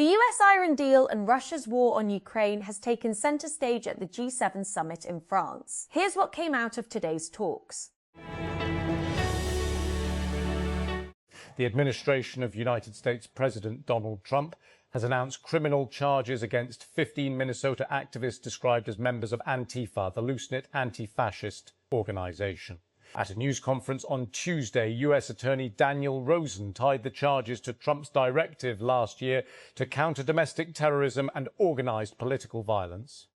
The US-Iran deal and Russia's war on Ukraine has taken centre stage at the G7 summit in France. Here's what came out of today's talks. The administration of United States President Donald Trump has announced criminal charges against 15 Minnesota activists described as members of Antifa, the loose-knit anti-fascist organization. At a news conference on Tuesday, U.S. Attorney Daniel Rosen tied the charges to Trump's directive last year to counter domestic terrorism and organized political violence.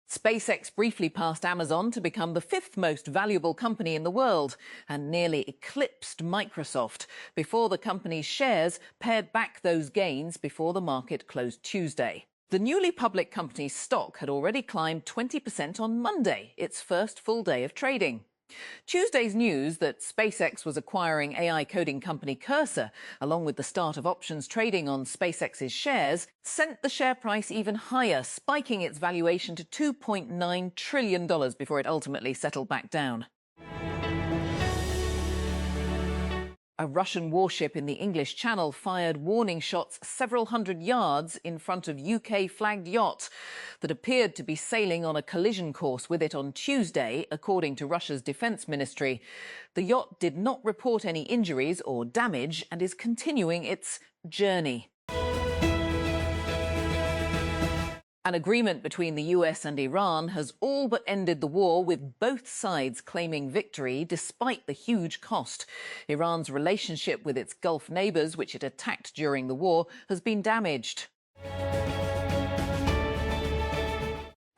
SpaceX briefly passed Amazon to become the fifth most valuable company in the world and nearly eclipsed Microsoft before the company's shares pared back those gains before the market closed Tuesday. The newly public company's stock had already climbed 20% on Monday, its first full day of trading. Tuesday's news that SpaceX was acquiring AI coding company Cursor, along with the start of options trading on SpaceX's shares, sent the share price even higher, spiking its valuation to $2.9 trillion before it ultimately settled back down. A Russian warship in the English Channel fired warning shots several hundred yards in front of UK-flagged yacht that appeared to be sailing on a collision course with it on Tuesday, according to Russia's defence ministry. The yacht did not report any injuries or damage and is continuing its journey. An agreement between the US and Iran has all but ended the war, with both sides claiming victory despite the huge cost. Iran's relationship with its Gulf neighbours, which it attacked during the war, has been damaged.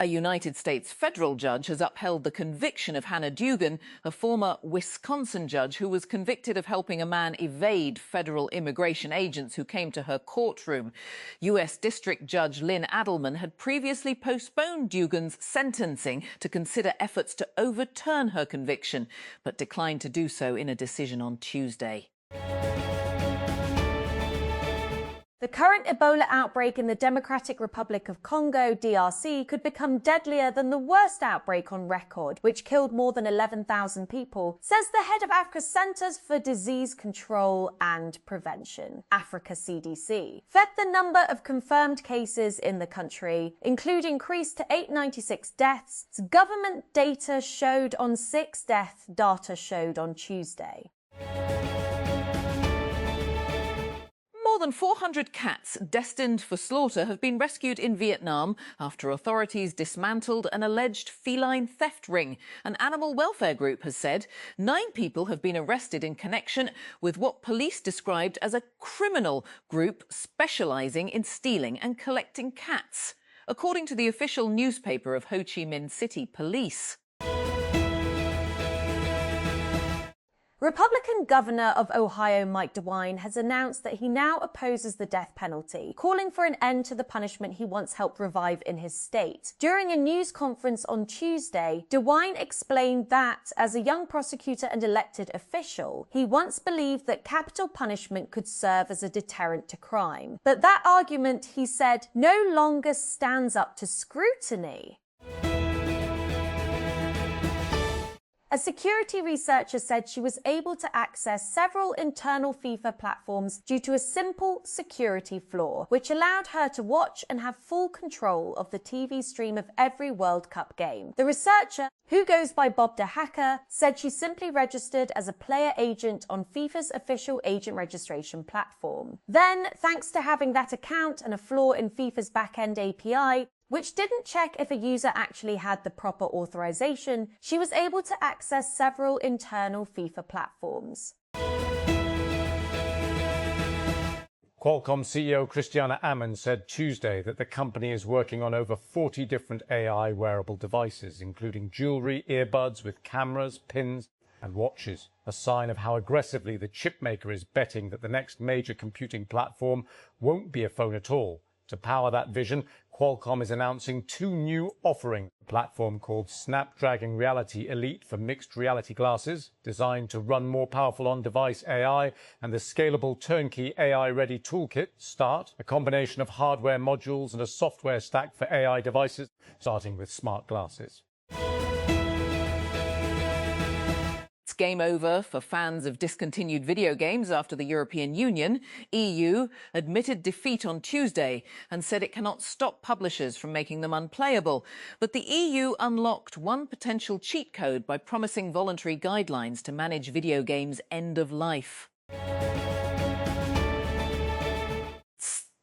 A United States federal judge has upheld the conviction of Hannah Dugan, a former Wisconsin judge who was convicted of helping a man evade federal immigration agents who came to her courtroom. U.S. District Judge Lynn Adelman had previously postponed Dugan's sentencing to consider efforts to overturn her conviction, but declined to do so in a decision on Tuesday. The current Ebola outbreak in the Democratic Republic of Congo, DRC, could become deadlier than the worst outbreak on record, which killed more than 11,000 people, says the head of Africa's Centers for Disease Control and Prevention, Africa CDC. The number of confirmed cases in the country, including increased to 896 deaths. Government data showed on 6 deaths, data showed on Tuesday. More than 400 cats destined for slaughter have been rescued in Vietnam after authorities dismantled an alleged feline theft ring. An animal welfare group has said 9 people have been arrested in connection with what police described as a criminal group specialising in stealing and collecting cats, according to the official newspaper of Ho Chi Minh City Police. Republican Governor of Ohio Mike DeWine has announced that he now opposes the death penalty, calling for an end to the punishment he once helped revive in his state. During a news conference on Tuesday, DeWine explained that, as a young prosecutor and elected official, he once believed that capital punishment could serve as a deterrent to crime. But that argument, he said, no longer stands up to scrutiny. A security researcher said she was able to access several internal FIFA platforms due to a simple security flaw, which allowed her to watch and have full control of the TV stream of every World Cup game. The researcher, who goes by Bob the Hacker, said she simply registered as a player agent on FIFA's official agent registration platform. Then, thanks to having that account and a flaw in FIFA's back-end API, which didn't check if a user actually had the proper authorization, she was able to access several internal FIFA platforms. Qualcomm CEO Cristiano Amon said Tuesday that the company is working on over 40 different AI wearable devices, including jewelry, earbuds with cameras, pins and watches, a sign of how aggressively the chipmaker is betting that the next major computing platform won't be a phone at all. To power that vision, Qualcomm is announcing 2 new offerings. A platform called Snapdragon Reality Elite for mixed reality glasses, designed to run more powerful on-device AI, and the scalable turnkey AI-ready toolkit, START, a combination of hardware modules and a software stack for AI devices, starting with smart glasses. game over for fans of discontinued video games after the European Union, EU, admitted defeat on Tuesday and said it cannot stop publishers from making them unplayable. But the EU unlocked one potential cheat code by promising voluntary guidelines to manage video games' end of life.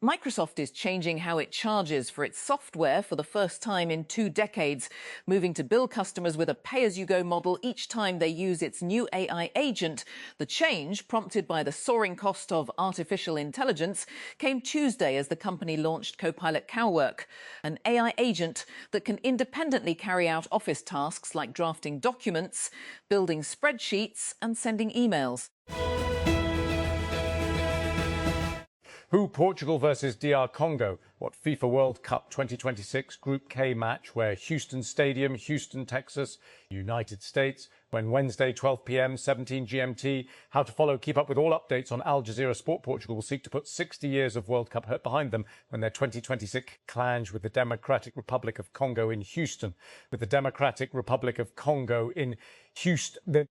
Microsoft is changing how it charges for its software for the first time in 2 decades, moving to bill customers with a pay-as-you-go model each time they use its new AI agent. The change, prompted by the soaring cost of artificial intelligence, came Tuesday as the company launched Copilot Cowork, an AI agent that can independently carry out office tasks like drafting documents, building spreadsheets and sending emails. Who Portugal versus DR Congo? What FIFA World Cup 2026 Group K match where Houston Stadium, Houston, Texas, United States, when Wednesday 12 p.m. 17 GMT. How to follow, keep up with all updates on Al Jazeera Sport. Portugal will seek to put 60 years of World Cup hurt behind them when their 2026 clash with the Democratic Republic of Congo in Houston. With the Democratic Republic of Congo in Houston.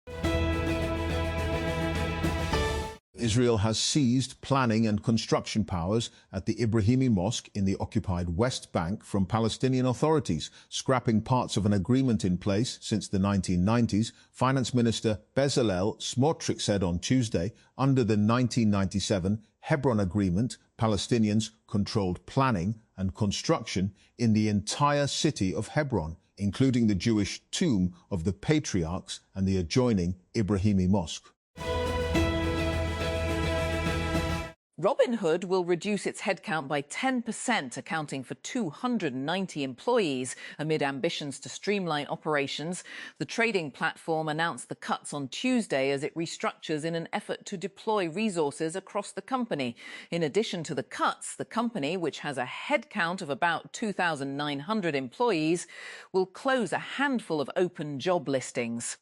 Israel has seized planning and construction powers at the Ibrahimi Mosque in the occupied West Bank from Palestinian authorities, scrapping parts of an agreement in place since the 1990s. Finance Minister Bezalel Smotrich said on Tuesday, under the 1997 Hebron Agreement, Palestinians controlled planning and construction in the entire city of Hebron, including the Jewish tomb of the patriarchs and the adjoining Ibrahimi Mosque. Robinhood will reduce its headcount by 10%, accounting for 290 employees. Amid ambitions to streamline operations, the trading platform announced the cuts on Tuesday as it restructures in an effort to deploy resources across the company. In addition to the cuts, the company, which has a headcount of about 2,900 employees, will close a handful of open job listings.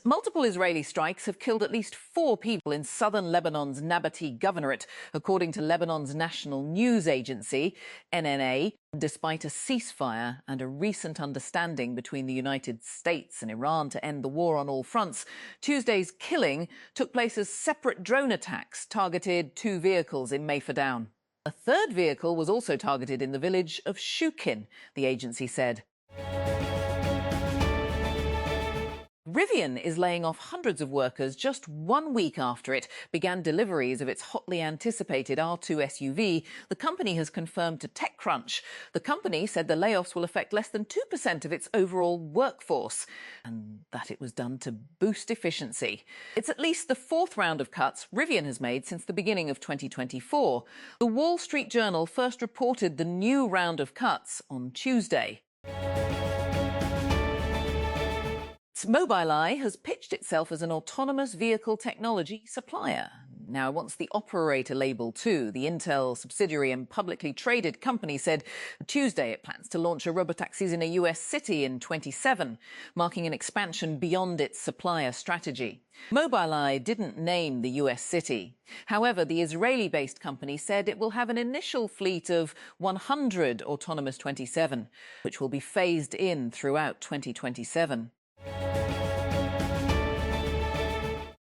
Multiple Israeli strikes have killed at least 4 people in southern Lebanon's Nabati Governorate, according to Lebanon's national news agency, NNA, despite a ceasefire and a recent understanding between the United States and Iran to end the war on all fronts. Tuesday's killing took place as separate drone attacks targeted 2 vehicles in Mayfair Down. A 3rd vehicle was also targeted in the village of Shukin, the agency said. Rivian is laying off hundreds of workers just 1 week after it began deliveries of its hotly anticipated R2 SUV. The company has confirmed to TechCrunch. The company said the layoffs will affect less than 2% of its overall workforce, and that it was done to boost efficiency. It's at least the 4th round of cuts Rivian has made since the beginning of 2024. The Wall Street Journal first reported the new round of cuts on Tuesday. Mobileye has pitched itself as an autonomous vehicle technology supplier. Now it wants the operator label too. The Intel subsidiary and publicly traded company said Tuesday it plans to launch a robotaxis in a US city in 2027, marking an expansion beyond its supplier strategy. Mobileye didn't name the US city. However, the Israeli-based company said it will have an initial fleet of 100 autonomous 27, which will be phased in throughout 2027.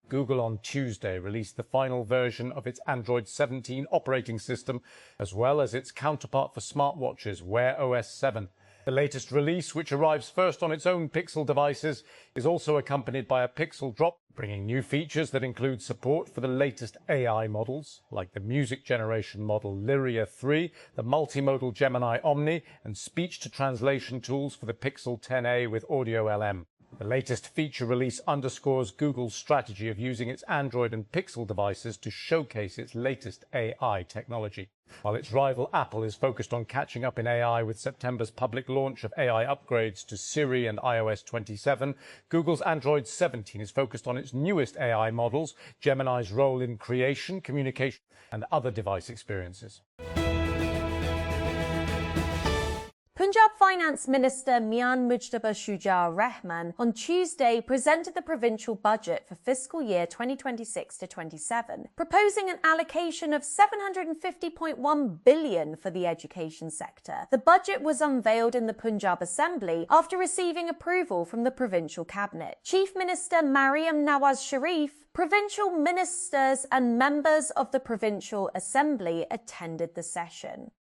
Google on Tuesday released the final version of its Android 17 operating system, as well as its counterpart for smartwatches, Wear OS 7. The latest release, which arrives first on its own Pixel devices, is also accompanied by a Pixel drop, bringing new features that include support for the latest AI models, like the music generation model Lyria 3, the multimodal Gemini Omni, and speech-to-translation tools for the Pixel 10a with Audio LM. The latest feature release underscores Google's strategy of using its Android and Pixel devices to showcase its latest AI technology. While its rival Apple is focused on catching up in AI with September's public launch of AI upgrades to Siri and iOS 27, Google's Android 17 is focused on its newest AI models, Gemini's role in creation, communication, and other device experiences. Punjab Finance Minister Mian Mujtaba Shujar Rahman on Tuesday presented the provincial budget for fiscal year 2026 to 27, proposing an allocation of $750.1 billion for the education sector. The budget was unveiled in the Punjab Assembly after receiving approval from the provincial cabinet. Chief Minister Mariam Nawaz Sharif, provincial ministers and members of the provincial assembly attended the session.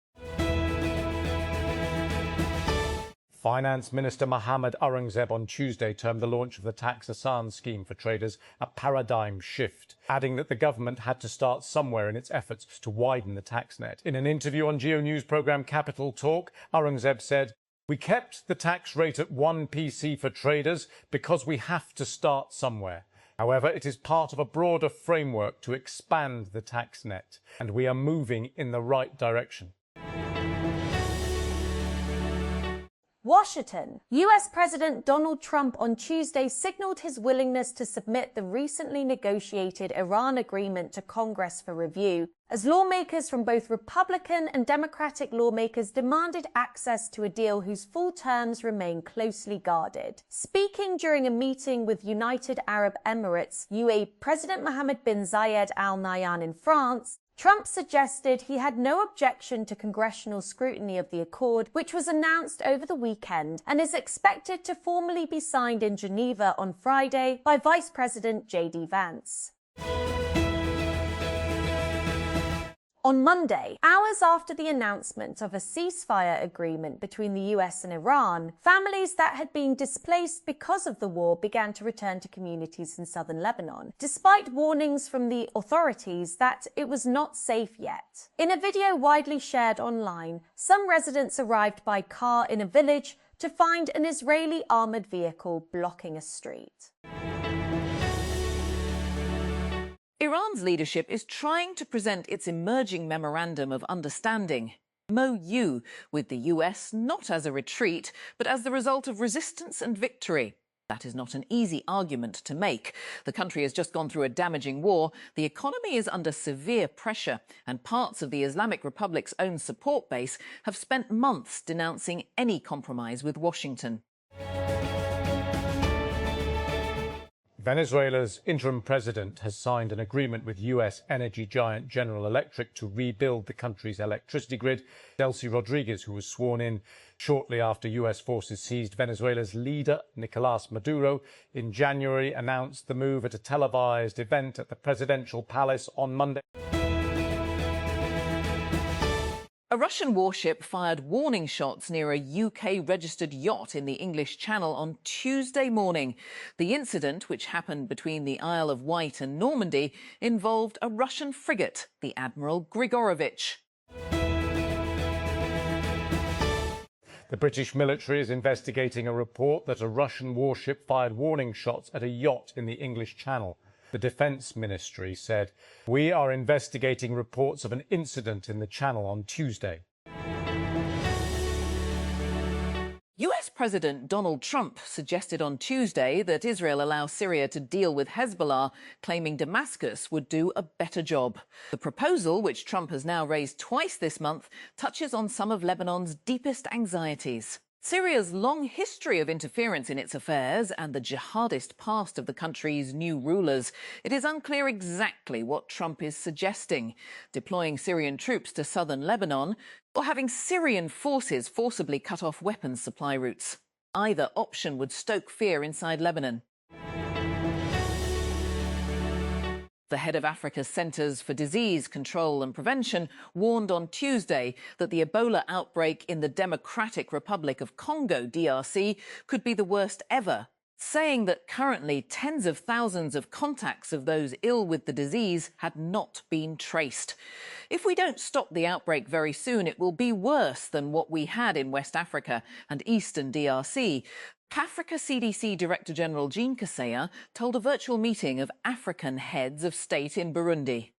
Finance Minister Mohammad Aurangzeb on Tuesday termed the launch of the Tax Asan scheme for traders a paradigm shift, adding that the government had to start somewhere in its efforts to widen the tax net. In an interview on Geo News programme Capital Talk, Aurangzeb said, "We kept the tax rate at 1 PC for traders because we have to start somewhere. However, it is part of a broader framework to expand the tax net, and we are moving in the right direction." Washington. US President Donald Trump on Tuesday signaled his willingness to submit the recently negotiated Iran agreement to Congress for review, as lawmakers from both Republican and Democratic lawmakers demanded access to a deal whose full terms remain closely guarded. Speaking during a meeting with United Arab Emirates UAE President Mohammed bin Zayed Al Nahyan in France, Trump suggested he had no objection to congressional scrutiny of the accord, which was announced over the weekend and is expected to formally be signed in Geneva on Friday by Vice President J.D. Vance. On Monday, hours after the announcement of a ceasefire agreement between the US and Iran, families that had been displaced because of the war began to return to communities in southern Lebanon, despite warnings from the authorities that it was not safe yet. In a video widely shared online, some residents arrived by car in a village to find an Israeli armored vehicle blocking a street. Iran's leadership is trying to present its emerging memorandum of understanding, MOU, with the US not as a retreat, but as the result of resistance and victory. That is not an easy argument to make. The country has just gone through a damaging war, the economy is under severe pressure, and parts of the Islamic Republic's own support base have spent months denouncing any compromise with Washington. Venezuela's interim president has signed an agreement with US energy giant General Electric to rebuild the country's electricity grid. Delcy Rodriguez, who was sworn in shortly after US forces seized Venezuela's leader, Nicolás Maduro, in January, announced the move at a televised event at the presidential palace on Monday. A Russian warship fired warning shots near a UK-registered yacht in the English Channel on Tuesday morning. The incident, which happened between the Isle of Wight and Normandy, involved a Russian frigate, the Admiral Grigorovich. The British military is investigating a report that a Russian warship fired warning shots at a yacht in the English Channel. The Defence Ministry said, "We are investigating reports of an incident in the Channel on Tuesday." US President Donald Trump suggested on Tuesday that Israel allow Syria to deal with Hezbollah, claiming Damascus would do a better job. The proposal, which Trump has now raised twice this month, touches on some of Lebanon's deepest anxieties. Syria's long history of interference in its affairs and the jihadist past of the country's new rulers, it is unclear exactly what Trump is suggesting: deploying Syrian troops to southern Lebanon or having Syrian forces forcibly cut off weapons supply routes. Either option would stoke fear inside Lebanon. The head of Africa's Centres for Disease Control and Prevention warned on Tuesday that the Ebola outbreak in the Democratic Republic of Congo, DRC, could be the worst ever, saying that currently tens of thousands of contacts of those ill with the disease had not been traced. If we don't stop the outbreak very soon, it will be worse than what we had in West Africa and eastern DRC. Africa CDC Director General Jean Kaseya told a virtual meeting of African heads of state in Burundi.